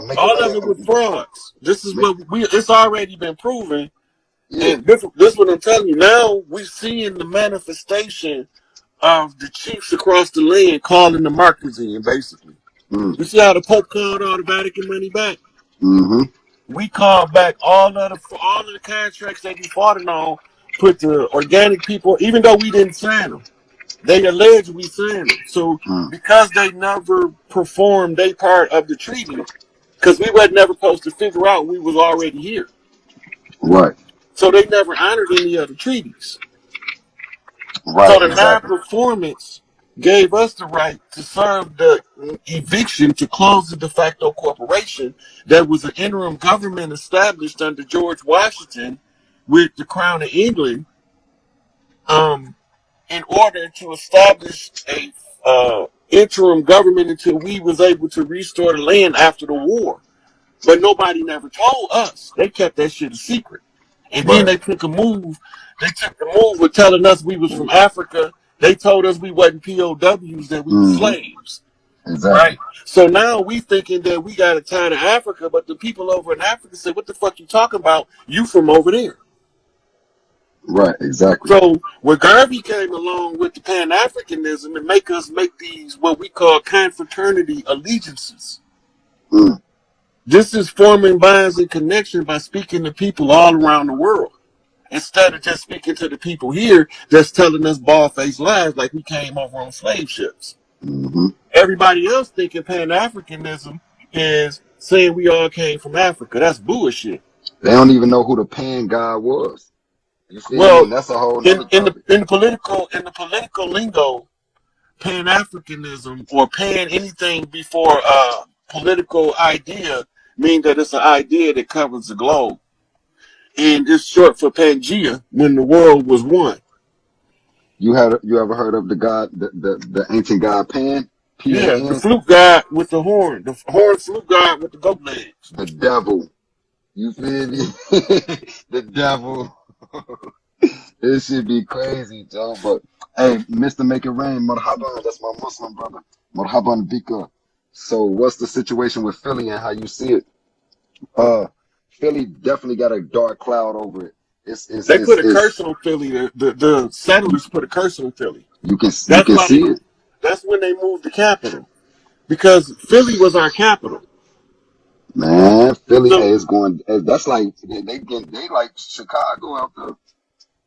Make it All of it rain. was frauds. This is Make, what it's already been proven. yeah. And this what I'm telling you. Now we're seeing the manifestation of the chiefs across the land calling the markets in, basically. Mm. You see how the Pope called all the Vatican money back? Mm-hmm. We called back all of the contracts that we fought on, put the organic people, even though we didn't sign them. They alleged we signed them. So Mm. because they never performed their part of the treaty, because we were never supposed to figure out we was already here. Right. So they never honored any of the treaties. So Right. the Exactly. non-performance gave us the right to serve the eviction to close the de facto corporation that was an interim government established under George Washington with the Crown of England, in order to establish a interim government until we was able to restore the land after the war. But nobody never told us. They kept that shit a secret. And then Right. they took a move. They took the move with telling us we was from Africa. They told us we wasn't POWs, that we were Mm-hmm. slaves. Exactly. Right? So now we thinking that we got to tie to Africa, but the people over in Africa say, what the fuck you talking about? You from over there. Right. Exactly. So when Garvey came along with the Pan-Africanism and make us make these what we call confraternity allegiances. Mm. This is forming bonds and connection by speaking to people all around the world. Instead of just speaking to the people here that's telling us bald-faced lies like we came over on slave ships. Mm-hmm. Everybody else thinking Pan-Africanism is saying we all came from Africa. That's bullshit. They don't even know who the pan god was. You feel me? Well, And that's a whole in, nother in the topic. in the political lingo, Pan-Africanism or pan anything before political idea means that it's an idea that covers the globe. And it's short for Pangea, when the world was one. You ever heard of the god, the ancient god Pan? Yeah, the Pan? flute god with the horn flute god with the goat legs. The devil. You feel me? The devil. This should be crazy, Joe. But hey, Mr. Make It Rain, marhaban, that's my Muslim brother. Marhaban bika. So what's the situation with Philly and how you see it? Philly definitely got a dark cloud over it. They put a curse It's on Philly. The settlers put a curse on Philly. you That's can why see it. that's when they moved the capital. Because Philly was our capital. Man, Philly So is going. That's like they like Chicago out there.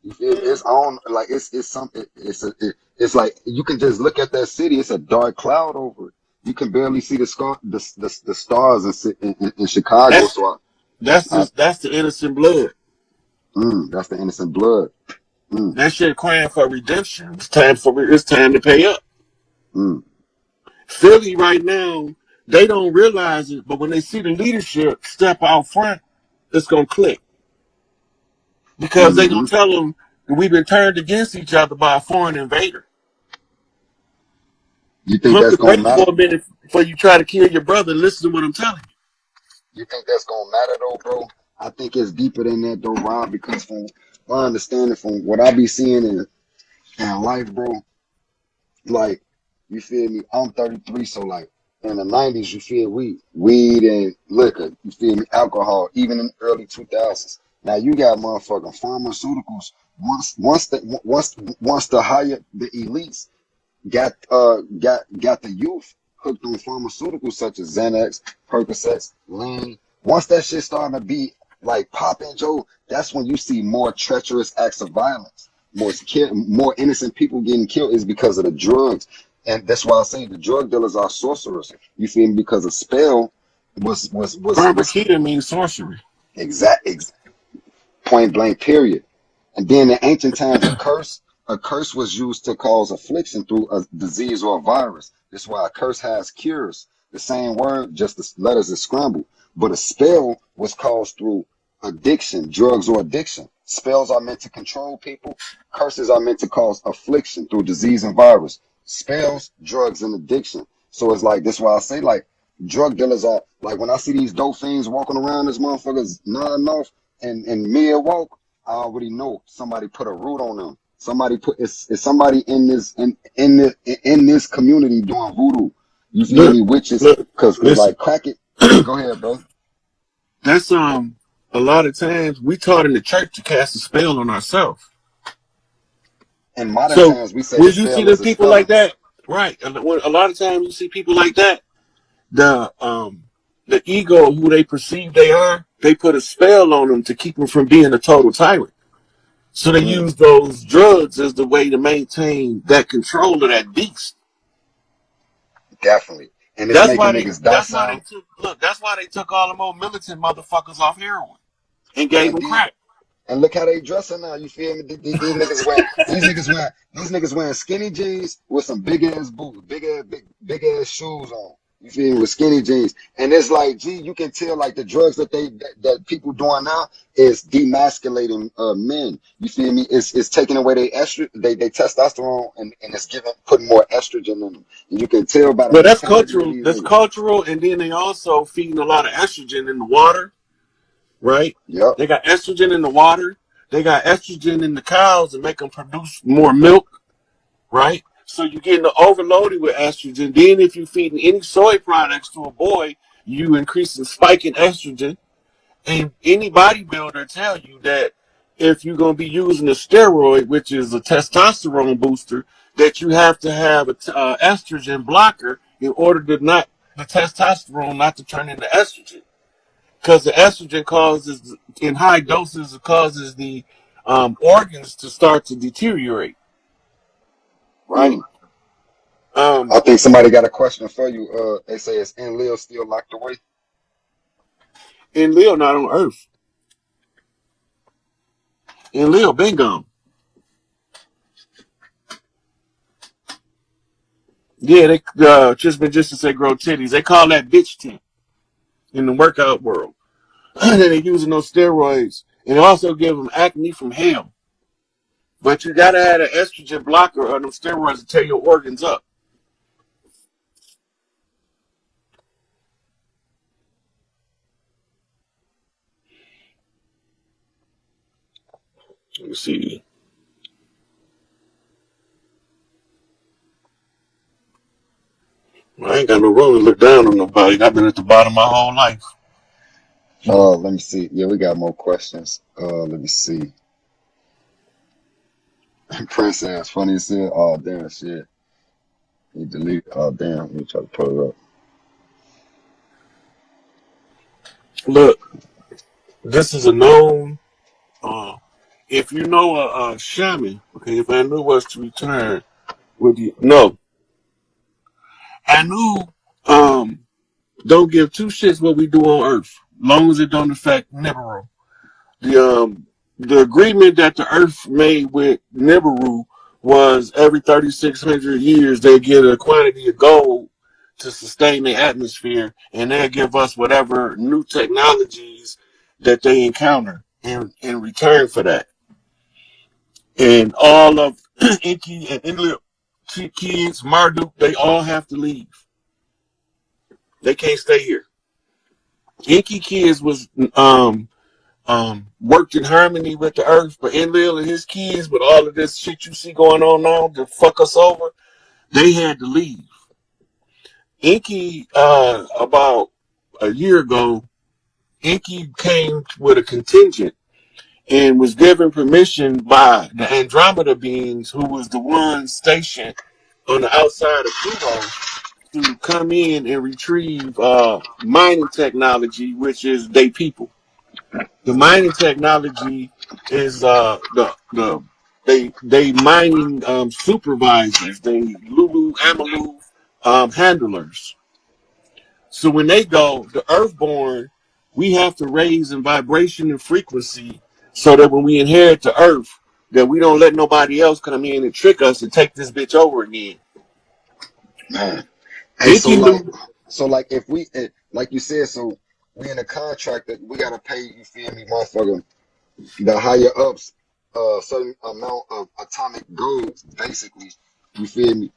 You feel me? It's on like it's something. It's like you can just look at that city. It's a dark cloud over it. You can barely see the stars in Chicago. that's So I that's the innocent blood. that's the innocent blood. Mm, That shit crying for redemption. It's time to pay up. mm, Philly right now, they don't realize it, but when they see the leadership step out front, it's gonna click. Because they gonna hmm tell them that we've been turned against each other by a foreign invader. You think Pump that's the gonna brakes matter? for a minute before you try to kill your brother. Listen to what I'm telling you. You think that's gonna matter though, bro? I think it's deeper than that though, Rob. Because from my understanding, from what I be seeing in life, bro, like you feel me? I'm 33, so like in the 90s, you feel weed and liquor. You feel me? Alcohol, even in the early 2000s. Now you got motherfucking pharmaceuticals. Once the higher the elites got the youth hooked on pharmaceuticals such as Xanax, Percocets, Lean. Once that shit starting to be like popping, Joe, that's when you see more treacherous acts of violence. More innocent people getting killed is because of the drugs. And that's why I say the drug dealers are sorcerers. You feel me? Because a spell was Pharmakia means sorcery. exact point blank period. And then in ancient times, a curse was used to cause affliction through a disease or a virus. That's why a curse has cures. The same word, just the letters is scrambled. But a spell was caused through addiction, drugs or addiction. Spells are meant to control people. Curses are meant to cause affliction through disease and virus. Spells, drugs, and addiction. So it's like, that's why I say like drug dealers are, like when I see these dope fiends walking around this motherfuckers nodding off and mid walk, I already know somebody put a root on them. Somebody put it's somebody in this community doing voodoo. You feel Look, me? Witches, look, cause listen. like crack it. Go ahead, bro. That's a lot of times we taught in the church to cast a spell on ourselves. In modern So times, we say the when you see spell the is a people like spelling. that, right? And when a lot of times you see people like that, the the ego who they perceive they are, they put a spell on them to keep them from being a total tyrant. So they Mm, use those drugs as the way to maintain that control of that beast. definitely. And it's That's making why they. niggas That's why they docile. took. Look. That's why they took all the more militant motherfuckers off heroin and gave And them the crack. and look how they dressing now. You feel me? These niggas wearing skinny jeans with some big ass boots, big ass shoes on. You feel me? With skinny jeans, and it's like, gee, you can tell like the drugs that people doing now is demasculating men. You feel me? It's taking away their they testosterone and it's putting more estrogen in them. And you can tell by the Well, that's mentality of cultural. these That's niggas. cultural, and then they also feeding a lot of estrogen in the water, right? Yep. They got estrogen in the water. They got estrogen in the cows and make them produce more milk, right? So you're getting overloaded with estrogen. Then if you're feeding any soy products to a boy, you increase the spike in estrogen. And any bodybuilder tell you that if you're going to be using a steroid, which is a testosterone booster, that you have to have a estrogen blocker in order to not the testosterone not to turn into estrogen, because the estrogen causes in high doses it causes the organs to start to deteriorate, right? Mm. Um, I think somebody got a question for you. They say is Enlil still locked away? and Leo not on Earth, and Leo been gone. Yeah, they just been just to say grow titties. They call that bitch tent in the workout world. And then they using those steroids and also give them acne from hell. But you gotta have an estrogen blocker or them steroids to tear your organs up. Let me see. I ain't got no room to look down on nobody. I've been at the bottom my whole life. Let me see. Yeah, we got more questions. Let me see. Prince ass funny as hell. Oh damn shit. He deleted. Oh damn. Let me try to pull it up. Look, this is a known. Uh, if you know a shaman, okay, if I knew was to return, would you? No, I knew. Don't give two shits what we do on Earth, long as it don't affect Nibiru. The agreement that the Earth made with Nibiru was every 3,600 years they get a quantity of gold to sustain the atmosphere, and they'll give us whatever new technologies that they encounter in return for that. And all of Inky and Inlip kids, Marduk, they all have to leave. They can't stay here. Inky kids was worked in harmony with the earth, but Enlil and his kids, with all of this shit you see going on now to fuck us over, they had to leave. Inky, about a year ago, Inky came with a contingent and was given permission by the Andromeda beings, who was the ones stationed on the outside of Pluto, to come in and retrieve mining technology, which is they people. The mining technology is they mining supervisors, they Lulu Amalu handlers. So when they go, the Earthborn, we have to raise in vibration and frequency so that when we inherit the Earth, that we don't let nobody else come in and trick us and take this bitch over again. Man. Hey, so Inky like, knew. if we, like you said, so we in a contract that we gotta pay. You feel me, motherfucker? The higher ups, certain amount of atomic gold, basically. You feel me?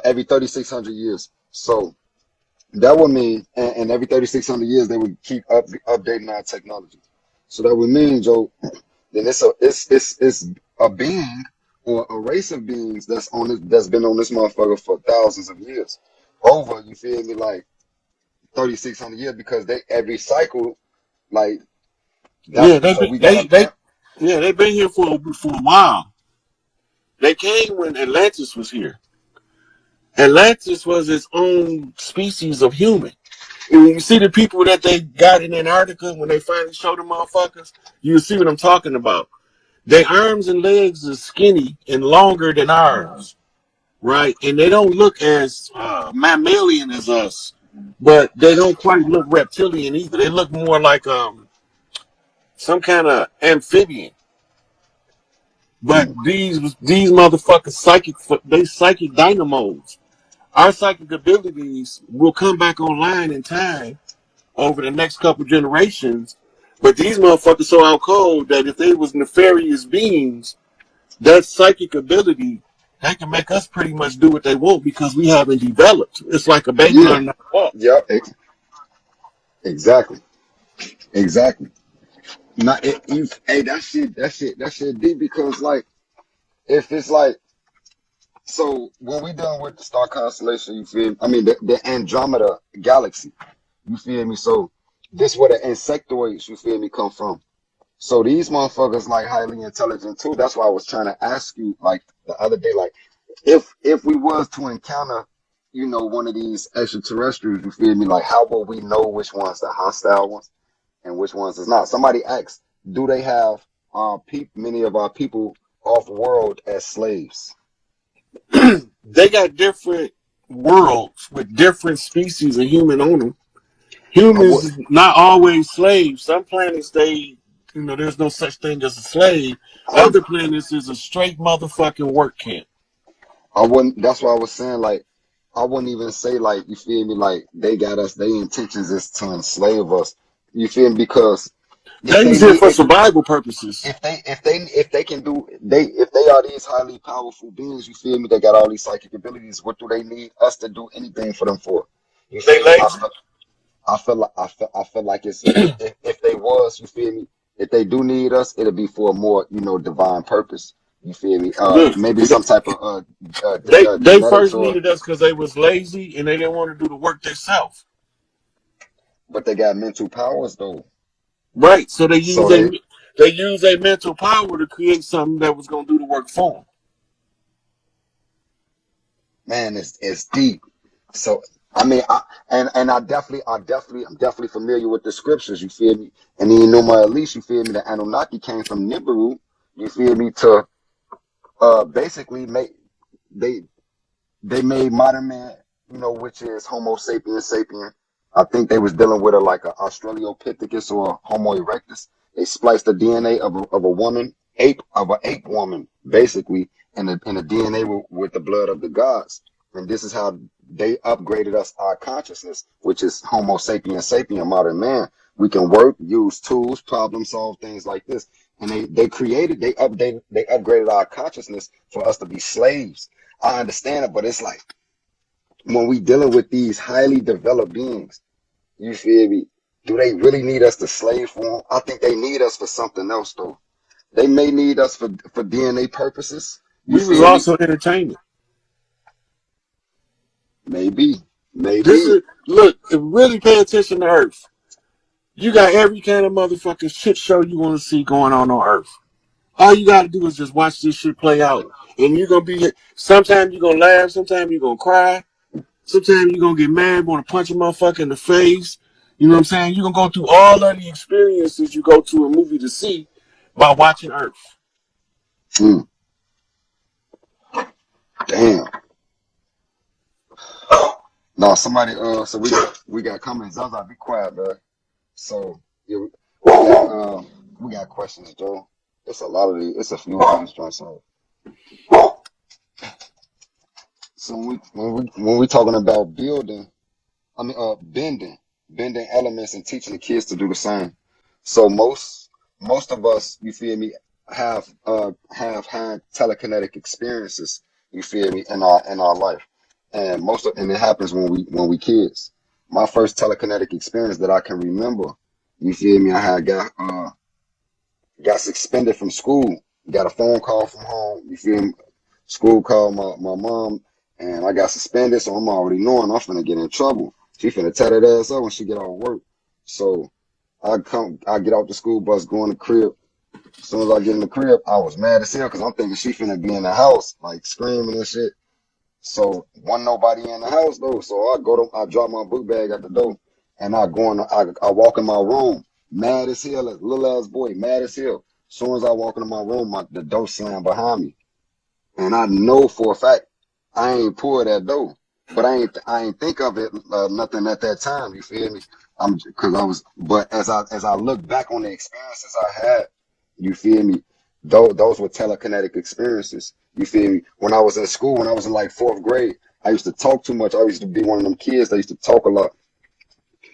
Every 3,600 years. So that would mean, and every 3,600 years they would keep updating our technology. So that would mean, Joe, then it's a being or a race of beings that's been on this motherfucker for thousands of years. Over, you feel me? Like 3,600 years because they every cycle like Yeah, that's so we got a they yeah, they've been here for a while. They came when Atlantis was here. Atlantis was its own species of human. And when you see the people that they got in Antarctica, when they finally showed them motherfuckers, you see what I'm talking about. Their arms and legs are skinny and longer than ours, right? And they don't look as mammalian as us, but they don't quite look reptilian either. They look more like some kind of amphibian. But mm, these motherfuckers psychic dynamos. Our psychic abilities will come back online in time over the next couple generations. But these motherfuckers so out cold that if they was nefarious beings, that psychic ability, they can make us pretty much do what they want because we haven't developed. It's like a baby yeah, learning how to walk. yep, exactly, exactly. Not hey, that shit deep because like if it's like so when we done with the star constellation, you feel me? I mean the Andromeda galaxy, you feel me? So this where the insectoids, you feel me, come from. So these motherfuckers like highly intelligent too. That's why I was trying to ask you like the other day, like if we was to encounter, one of these extraterrestrials, you feel me, like how will we know which ones the hostile ones and which ones is not? Somebody asked, do they have many of our people off world as slaves? They got different worlds with different species of human on them. I Humans would is not always slaves. Some planets there's no such thing as a slave. I, Other planets is a straight motherfucking work camp. I wouldn't. That's why I was saying like I wouldn't even say like you feel me like they got us. Their intentions is to enslave us. You feel me? Because if They they use it need for survival purposes. if they can do if they are these highly powerful beings, you feel me? They got all these psychic abilities. What do they need us to do anything for them for? You They feel me? lazy. I feel like it's if they was, you feel me? If they do need us, it'll be for a more divine purpose. You feel me? Look, Maybe some type of they genetics first or needed us because they was lazy and they didn't want to do the work themselves. but they got mental powers though. Right. So So they they use a mental power to create something that was gonna do the work for them. man, it's deep. So I mean, and I'm definitely familiar with the scriptures. You feel me? And then at least you feel me. The Anunnaki came from Nibiru. You feel me? To basically make they they made modern man, which is Homo sapiens sapien. I think they was dealing with like a Australopithecus or a Homo erectus. They spliced the DNA of a woman, of an ape woman, basically, in the DNA with the blood of the gods. And this is how they upgraded us our consciousness, which is Homo sapiens sapien, modern man. We can work, use tools, problem solve, things like this. And they upgraded our consciousness for us to be slaves. I understand it, but it's like when we dealing with these highly developed beings, you feel me? Do they really need us to slave for them? I think they need us for something else, though. They may need us for DNA purposes. You We was feel me? also entertainment. Maybe, This maybe. is look, if you really pay attention to Earth. You got every kind of motherfucking shit show you want to see going on Earth. All you gotta do is just watch this shit play out. And you're gonna be sometimes you're gonna laugh, sometimes you're gonna cry, sometimes you're gonna get mad, wanna punch a motherfucker in the face. You know what I'm saying? You're gonna go through all of the experiences you go to a movie to see by watching Earth. Mm, damn. No, somebody. So we got comments. Zaza, be quiet, bro. So yeah, we got questions, Joe. It's a lot of these. It's a few of these trying to solve. So when we talking about building. I mean, bending elements and teaching the kids to do the same. So most of us, you feel me, have had telekinetic experiences. You feel me in our life, and and it happens when we kids. My first telekinetic experience that I can remember, you feel me, I had got suspended from school. Got a phone call from home. You feel me? School called my mom, and I got suspended. So I'm already knowing I'm finna get in trouble. She finna tear that ass up when she get off work. So I get off the school bus, go in the crib. As soon as I get in the crib, I was mad as hell because I'm thinking she finna be in the house, like screaming and shit. So wasn't nobody in the house though. So I drop my book bag at the door and I walk in my room, mad as hell, as little ass boy, mad as hell. As soon as I walk into my room, the door slammed behind me. And I know for a fact I ain't pulled that door. But I ain't think of it nothing at that time. You feel me? Because I was. But as I look back on the experiences I had, you feel me? Those were telekinetic experiences. You feel me? When I was in school, when I was in like fourth grade, I used to talk too much. I used to be one of them kids that used to talk a lot.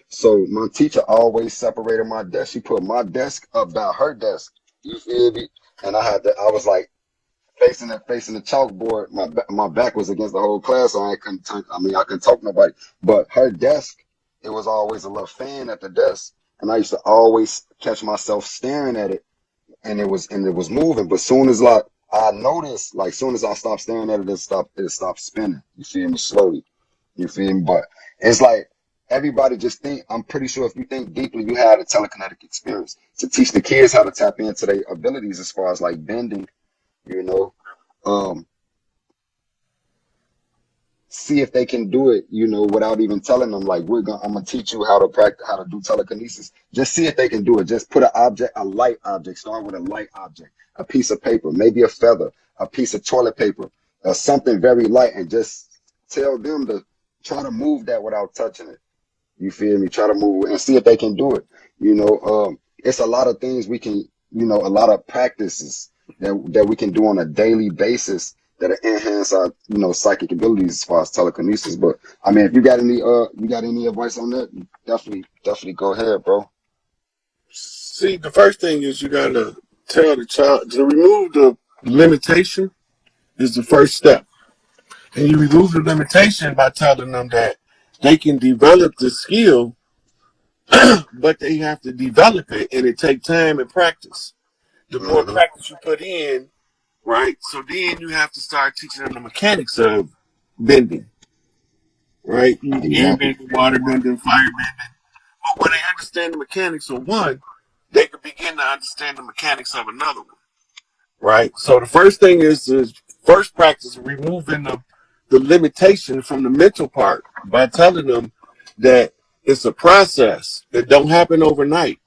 So my teacher always separated my desk. She put my desk up by her desk. You feel me? And I was like facing the chalkboard. My back was against the whole class, so I couldn't talk to nobody. But her desk, it was always a little fan at the desk, and I used to always catch myself staring at it, and it was moving. But soon as like I noticed, like soon as I stopped staring at it, it stopped spinning. You feel me? Slowly. You feel me? But it's like everybody just think. I'm pretty sure if you think deeply, you had a telekinetic experience to teach the kids how to tap into their abilities as far as like bending. You know, um, see if they can do it, without even telling them, like, I'm gonna teach you how to practice, how to do telekinesis. Just see if they can do it. Just put a light object, start with a light object, a piece of paper, maybe a feather, a piece of toilet paper, something very light, and just tell them to try to move that without touching it. You feel me? Try to move and see if they can do it. It's a lot of things we can, a lot of practices that we can do on a daily basis that enhance our, psychic abilities as far as telekinesis. But I mean, if you got any advice on that, definitely go ahead, bro. See, the first thing is you gotta tell the child to remove the limitation is the first step. And you remove the limitation by telling them that they can develop the skill, but they have to develop it and it takes time and practice. The more Hmm. practice you put in, right? So then you have to start teaching them the mechanics of bending, right? Air Exactly. bending, water bending, fire bending. But when they understand the mechanics of one, they can begin to understand the mechanics of another one, right? So the first thing is the first practice removing the limitation from the mental part by telling them that it's a process that don't happen overnight.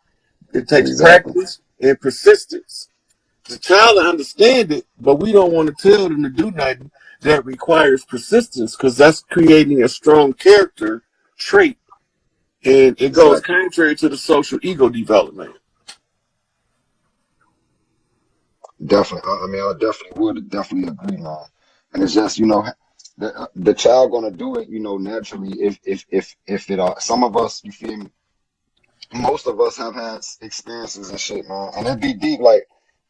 It takes Exactly. practice and persistence. The child will understand it, but we don't want to tell them to do nothing that requires persistence because that's creating a strong character trait, and it goes Exactly. contrary to the social ego development. Definitely. I mean, I definitely agree, man. And it's just, the child gonna do it, naturally. If it are some of us, you feel me? Most of us have had experiences and shit, man. And it be deep, like.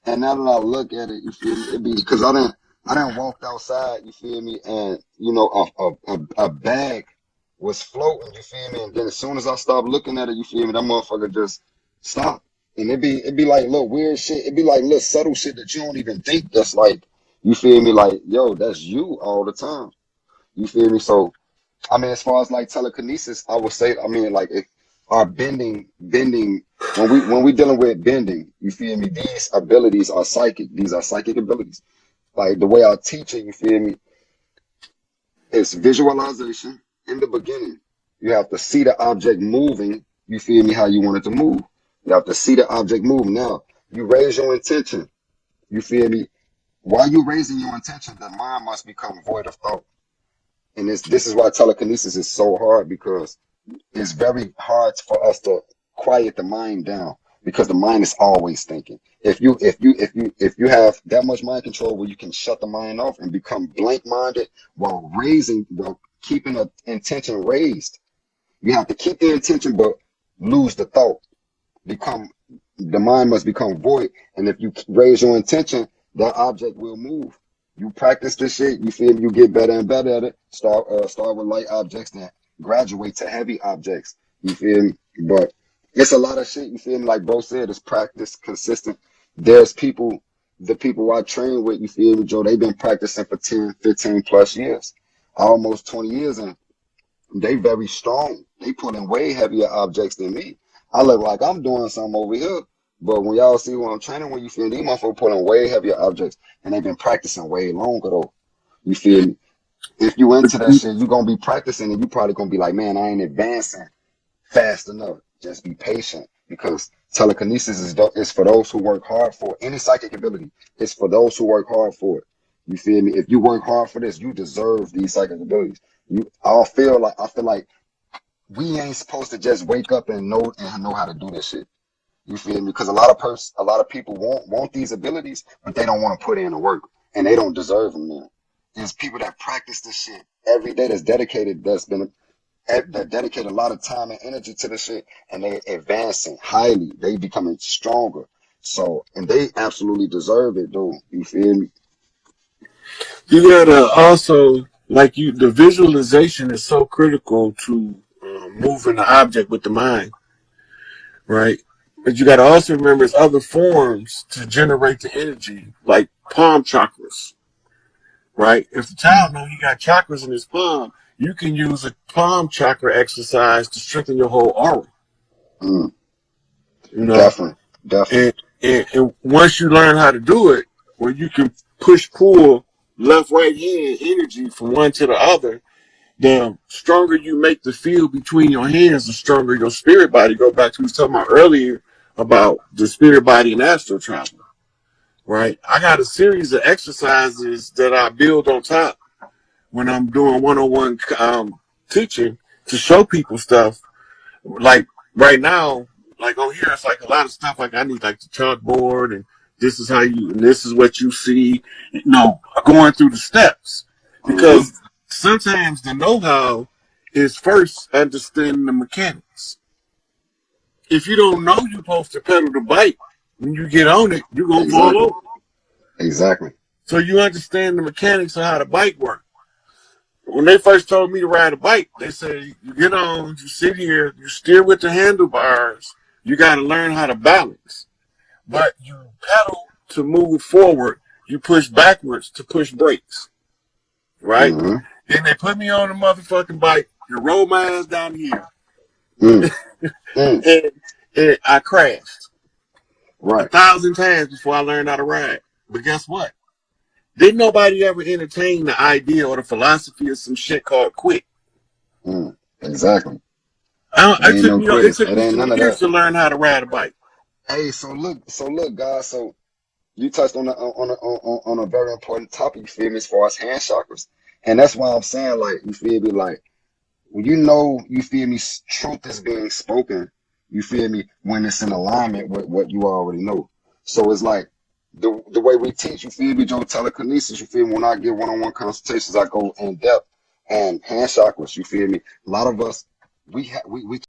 And now that I look at it, you feel me? It be because I didn't walked outside, you feel me? And a bag was floating, you feel me? And then as soon as I stopped looking at it, you feel me? That motherfucker just stopped. And it be like little weird shit. It be like little subtle shit that you don't even think that's like, you feel me? Like, yo, that's you all the time. You feel me? So I mean, as far as like telekinesis, I would say, I mean, like if our bending, when we dealing with bending, you feel me? These abilities are psychic. These are psychic abilities. Like the way I teach it, you feel me? It's visualization in the beginning. You have to see the object moving. You feel me? How you want it to move. You have to see the object move. Now you raise your intention. You feel me? While you raising your intention, the mind must become void of thought. And this is why telekinesis is so hard because it's very hard for us to quiet the mind down because the mind is always thinking. If you have that much mind control where you can shut the mind off and become blank minded while keeping the intention raised, you have to keep the intention but lose the thought. Become the mind must become void. And if you raise your intention, that object will move. You practice this shit, you feel me? You get better and better at it. Start with light objects, then graduate to heavy objects. You feel me? But it's a lot of shit, you feel me? Like bro said, it's practice, consistent. There's the people I train with, you feel me, Joe, they've been practicing for 10, 15 plus years, almost 20 years, and they very strong. they pulling way heavier objects than me. I look like I'm doing something over here, but when y'all see what I'm training, when you feel these motherfuckers pulling way heavier objects, and they've been practicing way longer though. You feel me? If you into that shit, you gonna be practicing, and you probably gonna be like, man, I ain't advancing fast enough. Just be patient because telekinesis is for those who work hard for it. Any psychic ability. It's for those who work hard for it. You feel me? If you work hard for this, you deserve these psychic abilities. I feel like we ain't supposed to just wake up and know how to do this shit. You feel me? Because a lot of people want these abilities, but they don't want to put in the work, and they don't deserve them. Now, there's people that practice this shit every day. That dedicate a lot of time and energy to this shit, and they advancing highly. They becoming stronger. So, and they absolutely deserve it, though. You feel me? You gotta also the visualization is so critical to moving the object with the mind, right? But you gotta also remember there's other forms to generate the energy, like palm chakras, right? If the child knows he got chakras in his palm, you can use a palm chakra exercise to strengthen your whole aura. Mm, You know, definitely, definitely. and once you learn how to do it, where you can push pull left right hand energy from one to the other, the stronger you make the field between your hands, the stronger your spirit body. Go back to what we was talking about earlier about the spirit body and astral travel, right? I got a series of exercises that I build on top when I'm doing one-on-one teaching to show people stuff. Like right now, like on here, it's like a lot of stuff. Like I need like the chalkboard, and this is how you, and this is what you see. Going through the steps, Mm-hmm. because sometimes the know-how is first understanding the mechanics. If you don't know you're supposed to pedal the bike, when you get on it, you're gonna fall Exactly, over. exactly. So you understand the mechanics of how the bike works. When they first told me to ride a bike, they said, you get on, you sit here, you steer with the handlebars, you got to learn how to balance. But you pedal to move forward, you push backwards to push brakes, right? Mm-hmm. Then they put me on the motherfucking bike, you roll my ass down here, Mm, mm. and, and I crashed Right. 1,000 times before I learned how to ride. But guess what? Didn't nobody ever entertain the idea or the philosophy of some shit called quit. Mm. Exactly. It It ain't took no me, it quitters. took It me ain't some none of years that. to learn how to ride a bike. Hey, so look, guys. So you touched on a very important topic. You feel me? As far as hand chakras, and that's why I'm saying, like, you feel me? Like, when you feel me, truth is being spoken, you feel me, when it's in alignment with what you already know. So it's like the way we teach, you feel me, Joe, telekinesis, you feel me, when I get one-on-one consultations, I go in depth and hand chakras, you feel me. A lot of us, we